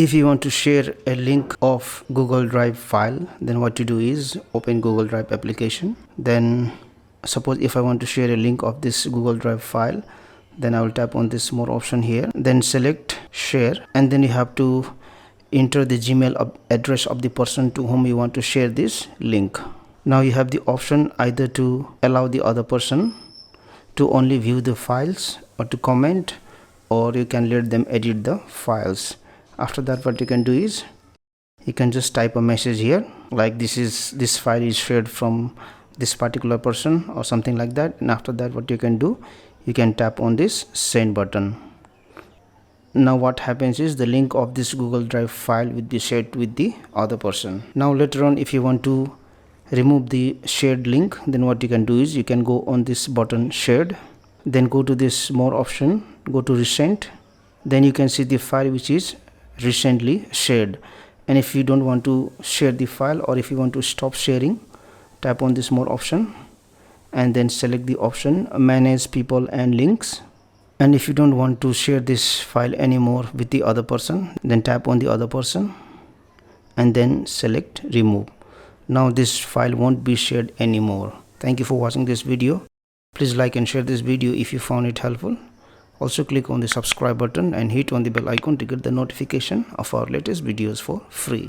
If you want to share a link of Google Drive file, then what you do is open Google Drive application. Then suppose if I want to share a link of this Google Drive file, then I will tap on this more option here, then select share, and then you have to enter the Gmail address of the person to whom you want to share this link. Now you have the option either to allow the other person to only view the files or to comment, or you can let them edit the files. After that, what you can do is you can just type a message here like this file is shared from this particular person or something like that. And after that, what you can do, you can tap on this send button. Now what happens is the link of this Google Drive file will be shared with the other person. Now later on, if you want to remove the shared link, then what you can do is you can go on this button shared, then go to this more option, go to recent, then you can see the file which is recently shared. And if you don't want to share the file, or if you want to stop sharing, tap on this more option and then select the option manage people and links. And if you don't want to share this file anymore with the other person, then tap on the other person and then select remove. Now this file won't be shared anymore. Thank you for watching this video. Please like and share this video if you found it helpful. Also click on the subscribe button and hit on the bell icon to get the notification of our latest videos for free.